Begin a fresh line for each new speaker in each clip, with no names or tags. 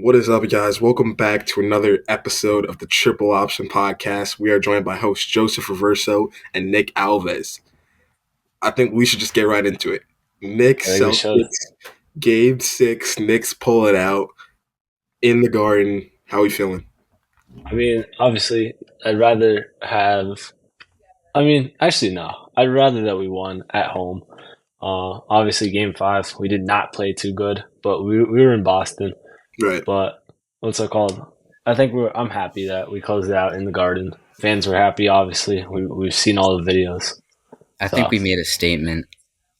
What is up, guys? Welcome back to another episode of the Triple Option Podcast. We are joined by hosts Joseph Riverso and Nick Alves. I think we should just get right into it. Knicks,
I think we should.
Celtics, Game 6, Knicks pull it out in the Garden. How are we feeling?
I mean, obviously, I'd rather have. Actually, no. I'd rather that we won at home. Obviously, Game 5, we did not play too good, but we were in Boston.
Right.
But what's it called? I think I'm happy that we closed it out in the Garden. Fans were happy, obviously. We've seen all the videos.
I think we made a statement.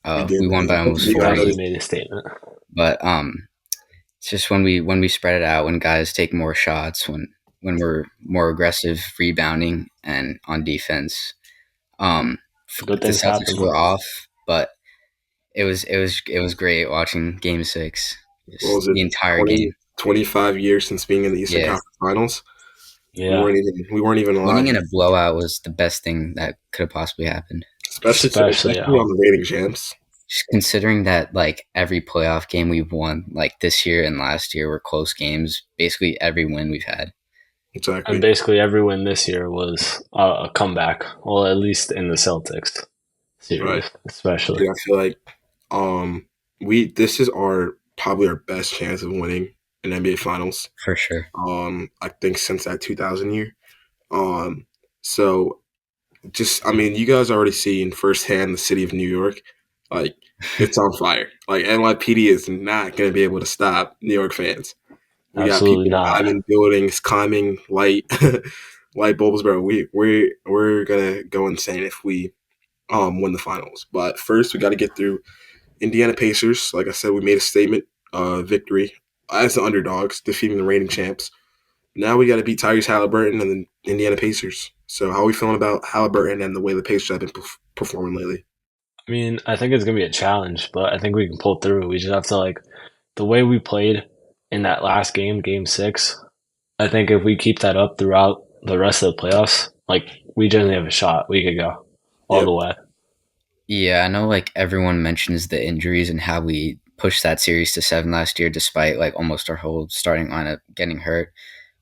We
We won by almost
We
40.
already made a statement.
But it's just when we spread it out, when guys take more shots, when we're more aggressive rebounding and on defense.
Good
The
things
Celtics
happen.
were off, but it was great watching Game 6.
What was it?
The entire game.
25 years since being in the Eastern Conference Finals.
Yeah.
We weren't even alive.
Winning in a blowout was the best thing that could have possibly happened.
Especially
yeah.
on the reigning champs.
Just considering that like every playoff game we've won, like this year and last year were close games. Basically every win we've had.
Exactly.
And basically every win this year was a comeback. Well, at least in the Celtics series,
Right.
especially.
Yeah, I feel like this is probably our best chance of winning an NBA Finals.
For sure.
I think since that 2000 year. So you guys already seen firsthand the city of New York. Like, it's on fire. Like, NYPD is not going to be able to stop New York fans. We
Absolutely
got people
not.
climbing buildings, climbing light bulbs, bro. We're gonna go insane if we win the finals. But first, we got to get through Indiana Pacers. Like I said, we made a statement victory as the underdogs, defeating the reigning champs. Now we got to beat Tyrese Halliburton and the Indiana Pacers. So how are we feeling about Halliburton and the way the Pacers have been performing lately?
I mean, I think it's going to be a challenge, but I think we can pull through. We just have to, the way we played in that last game, Game 6, I think if we keep that up throughout the rest of the playoffs, we generally have a shot. We could go all the way.
Yeah, I know everyone mentions the injuries and how we pushed that series to 7 last year despite almost our whole starting lineup getting hurt.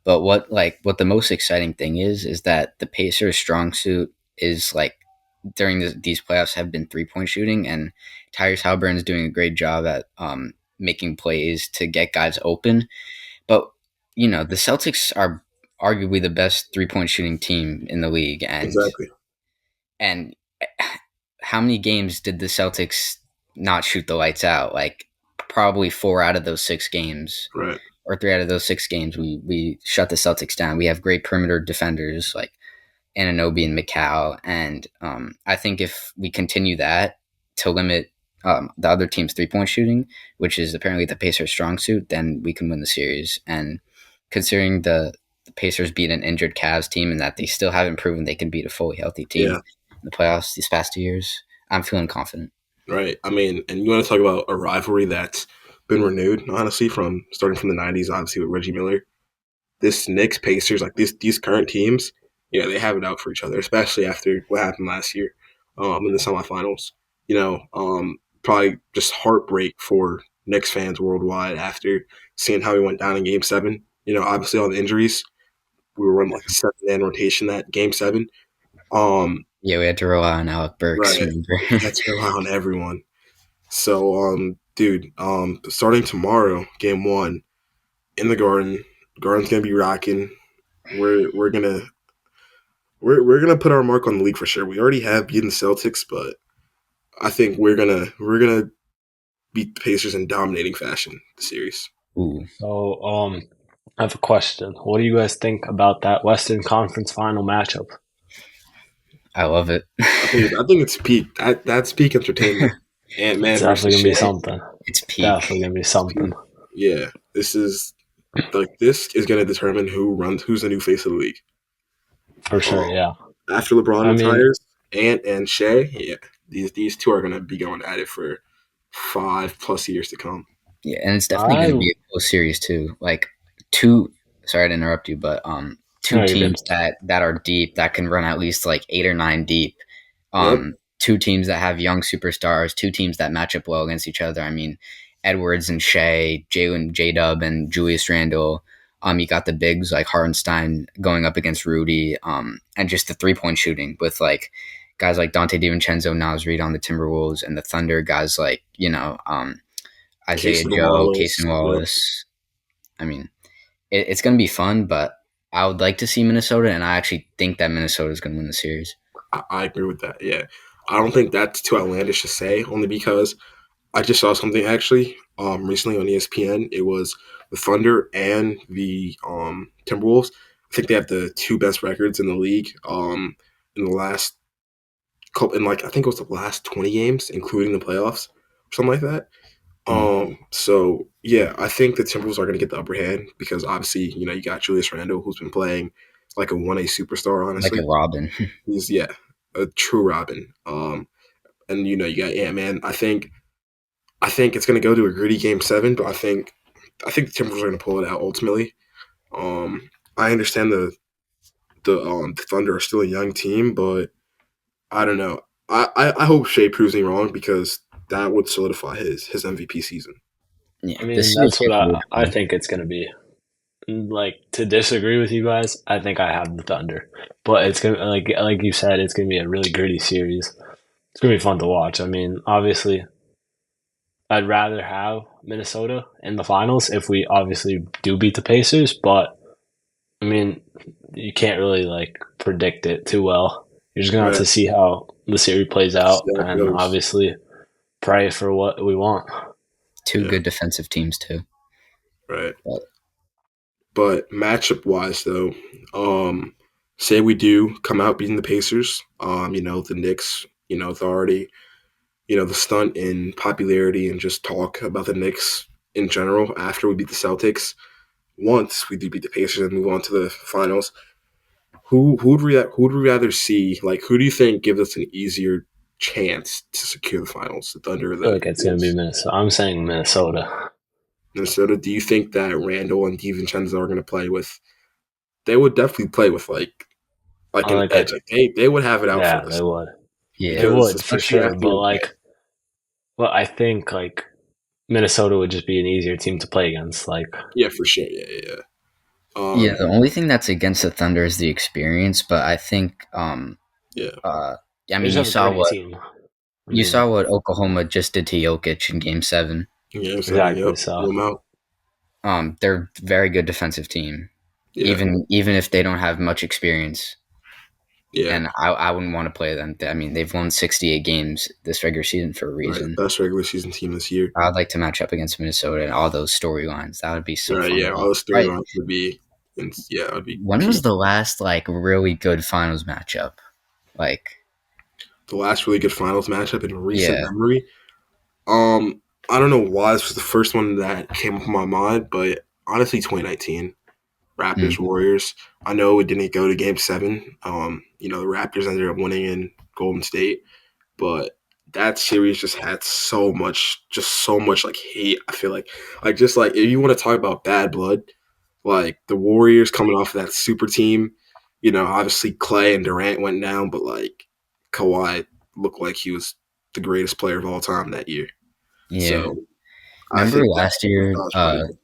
But what the most exciting thing is that the Pacers' strong suit is during these playoffs have been 3-point shooting, and Tyrese Halliburton is doing a great job at making plays to get guys open. But the Celtics are arguably the best 3-point shooting team in the league, and
Exactly.
And how many games did the Celtics not shoot the lights out? Probably 4 out of those 6 games.
Right.
Or 3 out of those 6 games, we shut the Celtics down. We have great perimeter defenders like Anunoby and McCall, and I think if we continue that to limit the other team's 3-point shooting, which is apparently the Pacers' strong suit, then we can win the series. And considering the Pacers beat an injured Cavs team and that they still haven't proven they can beat a fully healthy team in the playoffs these past 2 years, I'm feeling confident.
Right. I mean, and you want to talk about a rivalry that's been renewed, honestly, starting from the 90s, obviously, with Reggie Miller. This Knicks, Pacers, these current teams, they have it out for each other, especially after what happened last year in the semifinals. Probably just heartbreak for Knicks fans worldwide after seeing how he went down in Game 7. Obviously, all the injuries. We were running a 7-man rotation that Game 7.
Yeah, we had to rely on Alec Burks.
Right. We had to rely on everyone. So, starting tomorrow, Game 1 in the Garden. Garden's gonna be rocking. We're gonna put our mark on the league for sure. We already have beaten the Celtics, but I think we're gonna beat the Pacers in dominating fashion the series.
Ooh.
So, I have a question. What do you guys think about that Western Conference Final matchup?
I love it.
I think it's peak. That's peak entertainment. And man,
It's definitely gonna be something.
It's peak.
Definitely gonna be something.
Yeah, this is gonna determine who's the new face of the league.
For sure, yeah.
After LeBron retires, Ant and Shea, these two are gonna be going at it for 5+ years to come.
Yeah, and it's definitely gonna be a close series too. Sorry to interrupt you, but two teams that are deep, that can run at least 8 or 9 deep. Two teams that have young superstars, 2 teams that match up well against each other. I mean, Edwards and Shea, Jalen J Dub and Julius Randle. You got the bigs like Hartenstein going up against Rudy, and just the 3-point shooting with like guys like Dante DiVincenzo, Naz Reid on the Timberwolves, and the Thunder guys like Isaiah
Casey
Joe,
Wallace.
Casey
Yep.
Wallace. I mean, it's going to be fun, but I would like to see Minnesota, and I actually think that Minnesota is going to win the series.
I agree with that. Yeah, I don't think that's too outlandish to say, only because I just saw something actually recently on ESPN. It was the Thunder and the Timberwolves. I think they have the two best records in the league in the last couple, in like I think it was the last 20 games, including the playoffs, or something like that. So yeah, I think the Timberwolves are going to get the upper hand because obviously you got Julius Randle who's been playing like a 1A superstar.
Like a
Honestly,
Robin.
he's a true Robin. And you got Ant Man. I think it's going to go to a gritty game 7, but I think the Timberwolves are going to pull it out ultimately. I understand the Thunder are still a young team, but I don't know. I hope Shea proves me wrong because that would solidify his MVP season.
Yeah,
I mean,
this
that's
series
what
gets really
I
fun.
think it's going to be. Like, to disagree with you guys, I think I have the Thunder, but it's gonna like you said, it's gonna be a really gritty series. It's gonna be fun to watch. I mean, obviously, I'd rather have Minnesota in the finals if we obviously do beat the Pacers, but I mean, you can't really like predict it too well. You're just gonna have
Right.
to see how the series plays out,
That
and
goes.
obviously pray for what we want.
Two
Yeah.
good defensive teams too.
Right.
But
But matchup wise though, say we do come out beating the Pacers, the Knicks, they're already, the stunt in popularity and just talk about the Knicks in general after we beat the Celtics. Once we do beat the Pacers and move on to the finals, who would we rather see? Like, who do you think gives us an easier chance to secure the finals, the Thunder or
I feel
the
like it's gonna be
Wolves?
Minnesota. I'm saying Minnesota.
Minnesota, do you think that Randall and DiVincenzo are going to play with? They would definitely play with like
I
an
like
edge. Like they would have it out
yeah,
for
they
us
would. They
yeah,
because
would for
especially
sure, but
after
well, I think like Minnesota would just be an easier team to play against. Like,
yeah, for sure, yeah.
yeah.
Um,
The only thing that's against the Thunder is the experience, but I think
yeah,
I
they
mean
just have a great team. I
you
mean,
saw what Oklahoma just did to Jokic in Game 7.
yeah, seven,
exactly.
yep,
So
blew 'em out,
They're a very good defensive team,
yeah,
even if they don't have much experience.
yeah,
And I wouldn't want to play them. I mean, they've won 68 games this regular season for a
right,
reason.
best regular season team this year,
I'd like to match up against Minnesota and all those storylines. That would be so
right,
fun to
yeah, all
watch.
the
Right.
storylines would be, and yeah, it would be
When was
peak.
the last like really good finals matchup? Like,
The last really good finals matchup in recent
yeah.
memory. I don't know why this was the first one that came up in my mind, but honestly, 2019 Raptors
Mm.
Warriors. I know it didn't go to Game 7. The Raptors ended up winning in Golden State, but that series just had so much like hate. I feel like just like if you want to talk about bad blood, like the Warriors coming off of that super team, obviously Clay and Durant went down, but like Kawhi looked like he was the greatest player of all time that year.
Yeah.
So I
Remember
think
last
that
year
was probably the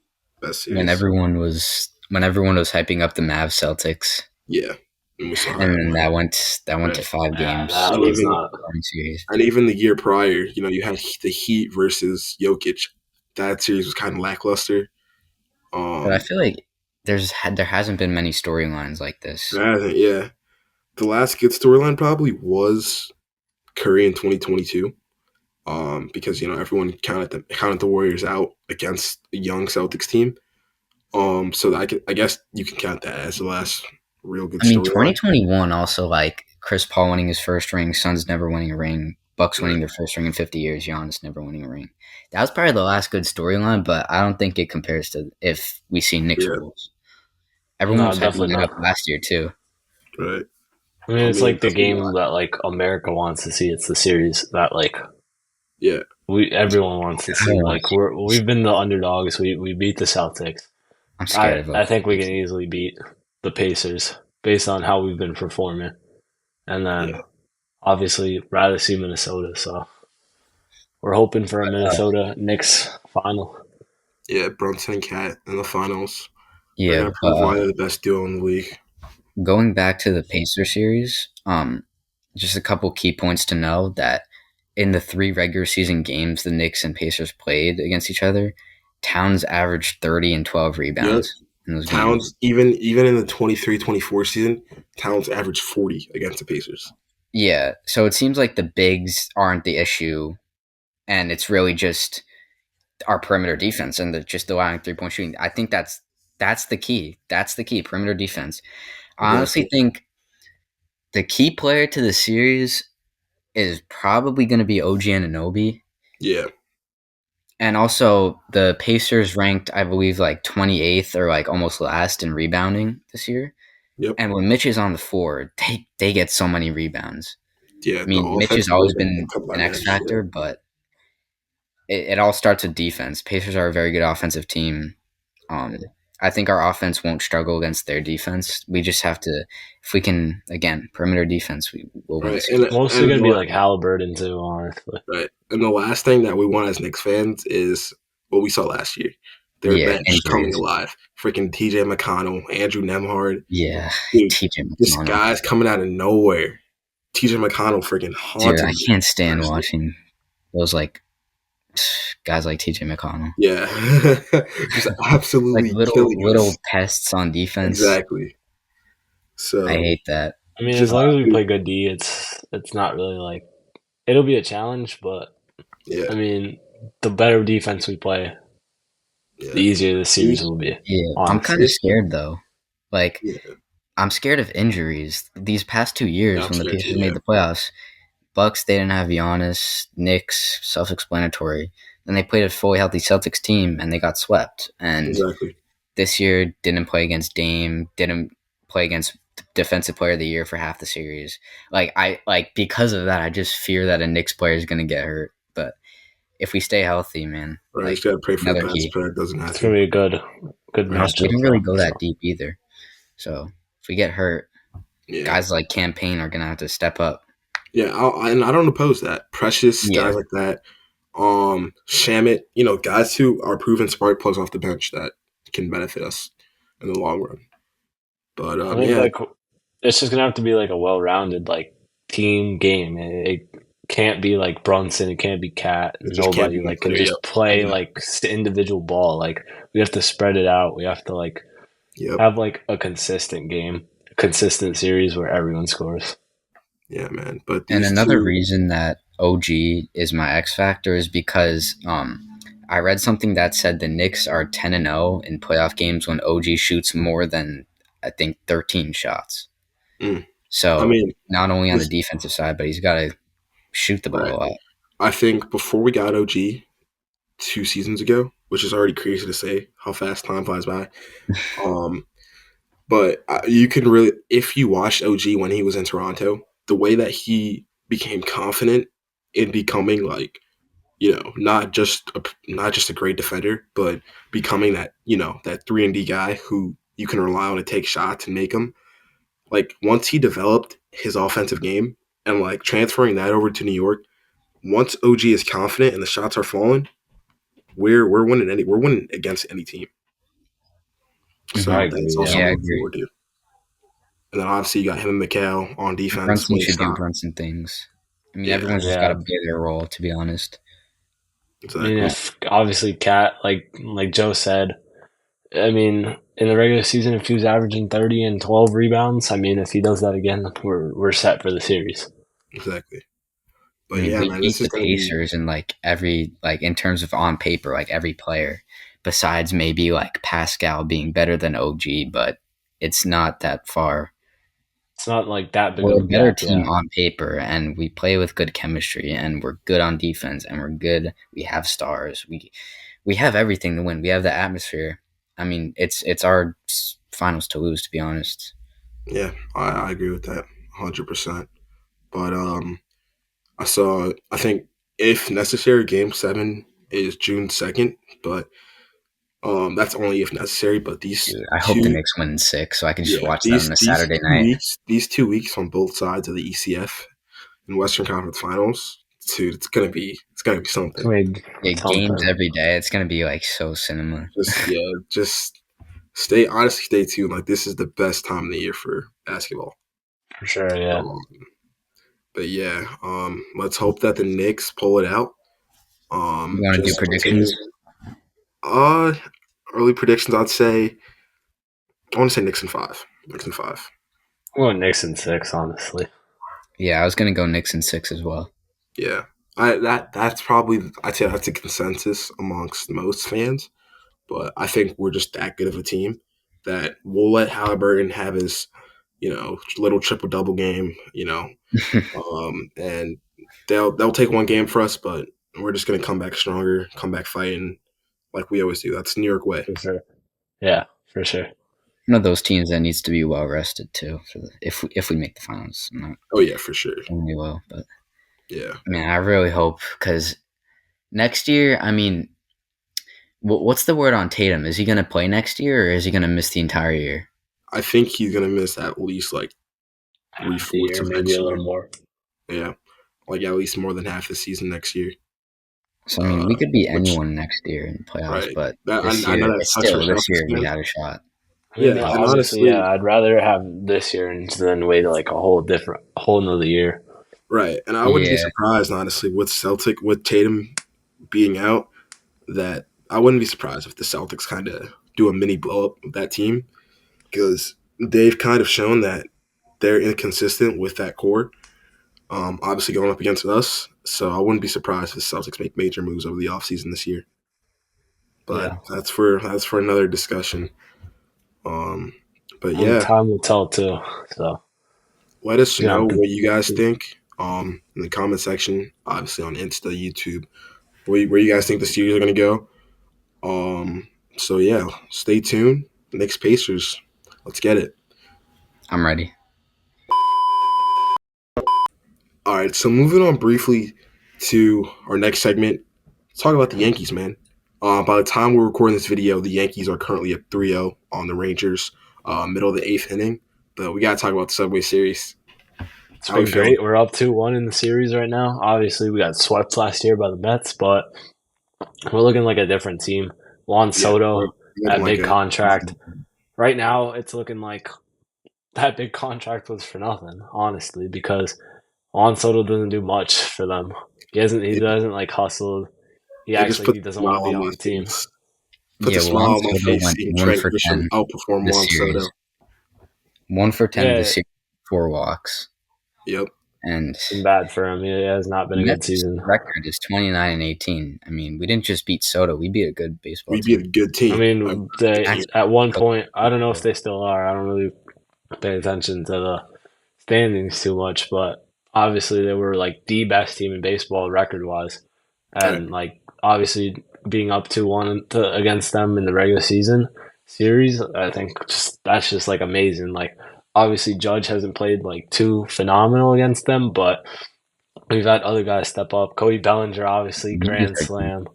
best
when
series.
everyone was hyping up the Mavs Celtics,
Yeah, and we saw how
and
that
then
went.
that went to
Right,
5 games
that
and
was
even
not.
series.
and even the year prior, you had the Heat versus Jokic. That series was kind of lackluster.
But I
Um,
feel like there hasn't been many storylines like this.
yeah, the last good storyline probably was Curry in 2022. Because everyone counted the Warriors out against a young Celtics team. So I guess you can count that as the last real good
I mean,
storyline.
2021 also like Chris Paul winning his first ring, Suns never winning a ring, Bucks winning
Right.
their first ring in 50 years, Giannis never winning a ring. That was probably the last good storyline, but I don't think it compares to if we see Knicks or
Yeah.
Bulls. Everyone
No,
was hyping
definitely
that up
not.
last year too.
Right.
I mean,
I
it's
mean,
like the
definitely
game
not.
that like America wants to see. It's the series that like
Yeah.
everyone wants to
I don't
see.
want
Like
to.
we've been the underdogs. We beat the Celtics.
I'm scared
I
of
I think we
Oklahoma.
can easily beat the Pacers based on how we've been performing, and then
Yeah.
obviously rather see Minnesota. So we're hoping for a Minnesota Knicks final.
Yeah, Brunson and Cat in the finals. They're
Yeah,
gonna prove
but
why they're the best duo in the league.
going back to the Pacer series, just a couple key points to know that in the 3 regular season games the Knicks and Pacers played against each other, Towns averaged 30 and 12
Yep.
rebounds in those games.
Towns, even in the 23-24 season, Towns averaged 40 against the Pacers.
Yeah, so it seems like the bigs aren't the issue, and it's really just our perimeter defense and just allowing 3-point shooting. I think that's the key. That's the key, perimeter defense. I honestly
Exactly.
think the key player to the series is probably going to be OG Anunoby.
Yeah.
And also, the Pacers ranked, I believe, like 28th or like almost last in rebounding this year.
Yep.
And when Mitch is on the floor, they get so many rebounds.
Yeah.
I
The
mean, Mitch has
offensive
always
rebound
been
come by
an X
Mitch.
factor, but it all starts with defense. Pacers are a very good offensive team. I think our offense won't struggle against their defense. We just have to, if we can, again, perimeter defense, we will win the
Right.
series.
Mostly going to be like Halliburton too, honestly.
Right. And the last thing that we want as Knicks fans is what we saw last year. Their
Yeah,
bench coming
injuries.
alive. Freaking TJ McConnell, Andrew Nemhard.
Yeah,
Dude,
TJ
this
McConnell.
guy's coming out of nowhere. TJ McConnell freaking
Dude,
haunted
I
me
can't stand
last year.
watching those like guys like TJ McConnell.
Yeah. Just absolutely
Like
killing
little
us.
pests on defense.
Exactly. So
I hate that.
I mean,
Just-
as long as we play good D, it's not really like it'll be a challenge, but
yeah.
I mean, the better defense we play, the easier the series will be.
Yeah, I'm
honestly.
kind of scared though. Like,
Yeah.
I'm scared of injuries. These past 2 years,
I'm
when the
scared
Pacers
too,
made
yeah.
the playoffs, Bucks they didn't have Giannis, Knicks self-explanatory. Then they played a fully healthy Celtics team and they got swept. And
Exactly.
this year didn't play against Dame, didn't play against Defensive Player of the Year for half the series. Because of that, I just fear that a Knicks player is going to get hurt. But if we stay healthy, man,
Right.
like
Just gotta pray for the
another
best,
key.
but it doesn't
It's gonna
happen.
be a good
Right.
matchup.
We didn't really go that
so.
deep either. So if we get hurt,
Yeah.
guys like Campaign are gonna have to step up.
Yeah, and I don't oppose that. Precious
Yeah.
guys like that, Shamit, guys who are proven spark plugs off the bench that can benefit us in the long run. But
I think like it's just gonna have to be like a well-rounded like team game. It can't be like Brunson. It can't be Cat.
It just can't
Nobody
be
like
one
can
player,
just
yep.
play
Yeah.
like individual ball. Like we have to spread it out. We have to like
Yep.
have like a consistent game, a consistent series where everyone scores.
Yeah, man. But
And
these
another
two,
reason that OG is my X factor is because I read something that said the Knicks are 10-0 in playoff games when OG shoots more than I think 13 shots. So
I mean,
not only on the defensive side, but he's got to shoot the ball
right.
a lot.
I think before we got OG 2 seasons ago, which is already crazy to say how fast time flies by. But you can really, if you watched OG when he was in Toronto, the way that he became confident in becoming like, not just a great defender, but becoming that, that 3-and-D guy who you can rely on to take shots and make them. Like once he developed his offensive game and like transferring that over to New York, once OG is confident and the shots are falling, we're winning against any team. So
I agree,
that's also
yeah. I
something to look
agree.
forward to. And then obviously you got him and Mikal on defense.
Brunson
when they
should do
stop.
Brunson things. I mean,
Yeah.
everyone's just got to play their role, to be honest.
I
Exactly.
mean, if obviously Cat, like Joe said, I mean, in the regular season, if he was averaging 30 and 12 rebounds, I mean, if he does that again, we're set for the series.
Exactly. But
I mean,
yeah,
we
man,
beat
this
the
is going to be.
Pacers in in terms of on paper, like every player, besides maybe like Pascal being better than OG, but it's not that far.
It's not like that big
We're
of
a
a
better
gap,
team
yeah.
on paper, and we play with good chemistry, and we're good on defense, and we're good. We have stars. We have everything to win. We have the atmosphere. I mean, it's our finals to lose, to be honest.
Yeah, I agree with that 100%. But I think if necessary, Game 7 is June 2nd, but that's only if necessary. But these
Dude, I hope the Knicks win in 6, so I can just watch that on a Saturday night.
These 2 weeks on both sides of the ECF and Western Conference Finals, dude, it's gonna be gotta be something.
Yeah, games
Something.
every day. It's gonna be like so cinema.
Just stay tuned. Like this is the best time of the year for basketball.
For sure, yeah.
But yeah, let's hope that the Knicks pull it out.
You want to do
Just
predictions?
uh, early predictions. I want to say Knicks in 5. Knicks in 5.
I'm going Knicks in 6, honestly.
Yeah, I was gonna go Knicks in 6 as well.
Yeah, that's probably I'd say that's a consensus amongst most fans. But I think we're just that good of a team that we'll let Halliburton have his, little triple double game, and they'll take one game for us, but we're just gonna come back stronger, come back fighting like we always do. That's New York way.
For sure. Yeah, for sure.
One of those teams that needs to be well rested too. If we make the finals, I'm not
Oh yeah, for sure.
saying we will, but
Yeah,
I mean, I really hope because next year, I mean, what's the word on Tatum? Is he gonna play next year or is he gonna miss the entire year?
I think he's gonna miss at least like
Half the
3/4
year,
of
maybe
next
a
year.
little more.
Yeah, like at least more than half the season next year.
So I mean, we could beat
Which
anyone next year in the playoffs,
right?
But
That
this
I
year,
know that
it's
sucks for
still this
Celtics
year we
fans.
had a shot.
I mean,
Yeah, and
obviously,
honestly,
yeah, I'd rather have this year than wait like a whole another year.
right. And I wouldn't be
Yeah,
surprised, honestly, with Tatum being out, that I wouldn't be surprised if the Celtics kind of do a mini blow up of that team because they've kind of shown that they're inconsistent with that core. Obviously going up against us, so I wouldn't be surprised if the Celtics make major moves over the offseason this year. But
Yeah.
that's for another discussion. Um, but
And
yeah,
time will tell too. So
let us
yeah,
know what you guys think in the comment section, obviously on Insta, YouTube, where you guys think the series are going to go. So yeah, stay tuned. Knicks Pacers. Let's get it.
I'm ready.
All right, so moving on briefly to our next segment, let's talk about the Yankees, man. By the time we're recording this video, the Yankees are currently at 3-0 on the Rangers, middle of the 8th inning. But we got to talk about the Subway Series.
it's
How we
been
feeling?
great. We're up 2-1 in the series right now. Obviously, we got swept last year by the Mets, but we're looking like a different team. Juan
Yeah, we're
Soto,
looking
that
like
big
a
contract. Right now, it's looking like that big contract was for nothing, honestly, because Juan Soto doesn't do much for them. He
it,
doesn't like hustle.
it just
He
puts
doesn't
a
want to
smile
be
on
on
my
the team.
face. Puts a
Yeah,
smile
Juan
on my
Soto
face
went
seeing
one
Trent
for
Grisham
10
outperform
this
Juan
series.
Soto.
1 for 10
Yeah,
this series, 4 walks,
Yep,
and
it's been bad for him. He has not been
the
a good
Mets'
season.
record is 29-18. I mean, we didn't just beat Soto; we beat a good baseball
we beat a
team.
good
I
team. A
mean,
good
they
team.
Actually,
at one
coached
point, I don't know if
well.
they still are. I don't really pay attention to the standings too much, but obviously they were like the best team in baseball record wise,
Right.
and like obviously being up 2-1 against them in the regular season series, I think that's just like amazing. Like obviously Judge hasn't played like too phenomenal against them, but we've had other guys step up. Cody Bellinger, obviously
He's
grand
like,
slam,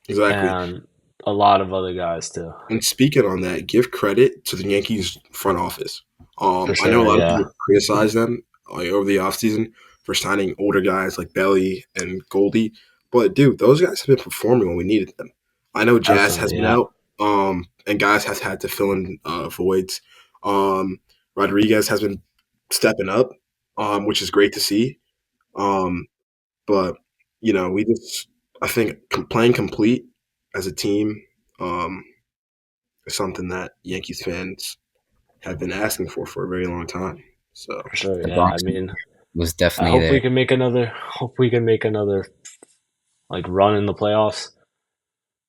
Exactly.
and a lot of other guys too.
And speaking on that, give credit to the Yankees front office.
For
I know a
sure,
lot of
yeah,
people criticize them over the offseason for signing older guys like Belly and Goldie, but dude, those guys have been performing when we needed them. I know Jazz has
definitely,
been
yeah,
out, and guys have had to fill in voids. Rodriguez has been stepping up, which is great to see. Um, but we just I think playing complete as a team. Um, something that Yankees fans have been asking for a very long time. So
for sure,
the
yeah. I
Bronx
mean,
was
I
definitely
hope
there.
we can make another. Hope we can make another like run in the playoffs.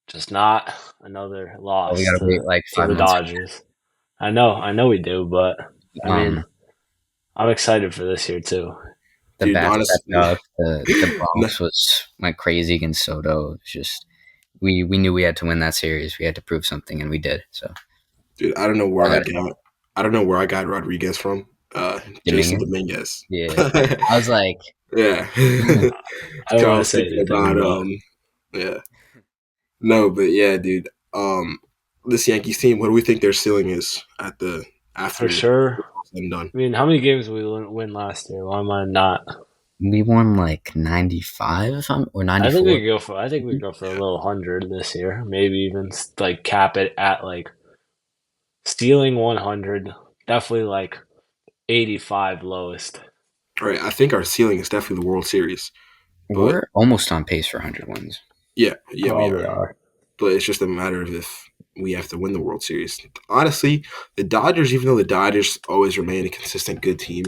Just not another
But we
loss
gotta wait like
to
5
the
months.
Dodgers. I know we do, but I mean,
Um,
I'm excited for this year too.
the
dude,
bat stepped
honestly,
up. The
no,
Bronx went crazy against Soto. It's just we knew we had to win that series. We had to prove something, and we did. So
dude, I don't know where
all that
I don't know where I got Rodriguez from. Jason
Dominguez.
Dominguez.
Yeah, I was like,
Yeah.
I don't
I
want to
was
say
thinking
anything,
about
but
yeah. No, but yeah, dude. This Yankees team, what do we think their ceiling is
for
after
sure.
all said and done?
I mean, how many games did we win last year? Why am I not?
We won like 95 or 94.
I think we go for a little 100 this year. Maybe even like cap it at like stealing 100. Definitely like 85 lowest.
All right, I think our ceiling is definitely the World Series. But
We're almost on pace for 100 wins.
yeah, we
Probably
are.
are.
But it's just a matter of if we have to win the World Series. Honestly, the Dodgers, even though the Dodgers always remain a consistent good team,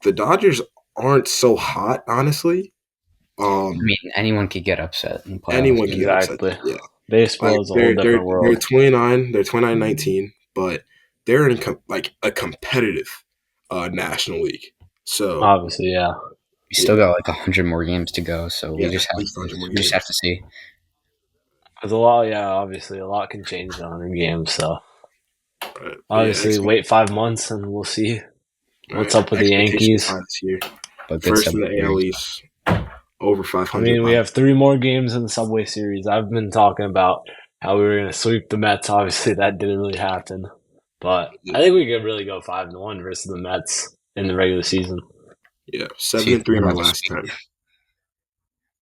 the Dodgers aren't so hot, honestly.
I mean, anyone could get upset in the playoffs.
Anyone can get upset.
Exactly.
Yeah, like
Baseball is a whole different
they're
world.
29, they're 29-19, but they're in like a competitive National League. So
Obviously, yeah.
We still got like 100 more games to go, so
yeah, at least 100 more
we just
games.
have to see.
There's a lot, yeah, obviously a lot can change in 100 games, so
But
obviously wait 5 months and we'll see what's
right,
up with the
expectations
Yankees.
high this year.
But good
First in the
Subway
AL
Series.
East, over
I
500.
mean, we have 3 more games in the Subway Series. I've been talking about how we were going to sweep the Mets. Obviously, that didn't really happen. But I think we could really go 5-1 versus the Mets in the regular season.
Yeah,
So you
7-3
think we're
in our
about to
last
sweep?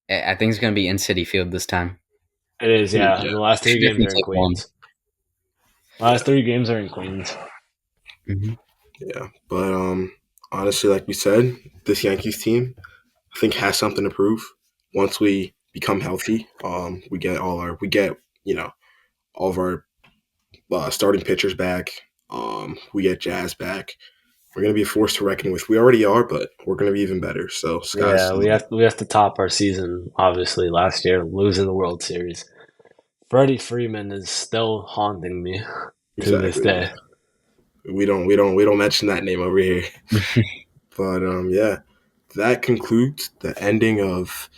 10.
I think it's going to be in City Field this time.
It is, yeah.
Yeah.
The last 3
Should
games
definitely
are in
take one.
Queens. Last 3 games are in Queens.
Mm-hmm.
Yeah, but honestly, like we said, this Yankees team, I think, has something to prove. Once we become healthy, we get all of our starting pitchers back. We get Jazz back. We're gonna be a force to reckon with. We already are, but we're gonna be even better. So sky's
Yeah,
the limit.
we have to top our season. Obviously, last year losing the World Series. Freddie Freeman is still haunting me to this
Exactly.
day.
We don't mention that name over here. But yeah, that concludes the ending of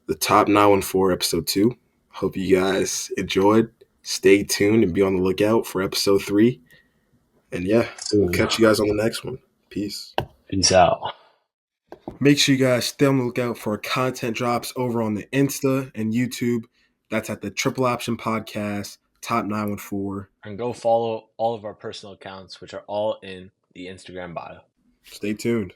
the Top 914 episode 2. Hope you guys enjoyed. Stay tuned and be on the lookout for episode 3. And yeah, we'll
Soon.
catch you guys on the next one. Peace.
Peace out.
Make sure you guys stay on the lookout for content drops over on the Insta and YouTube. That's at the Triple Option Podcast, Top 914.
And go follow all of our personal accounts, which are all in the Instagram bio.
Stay tuned.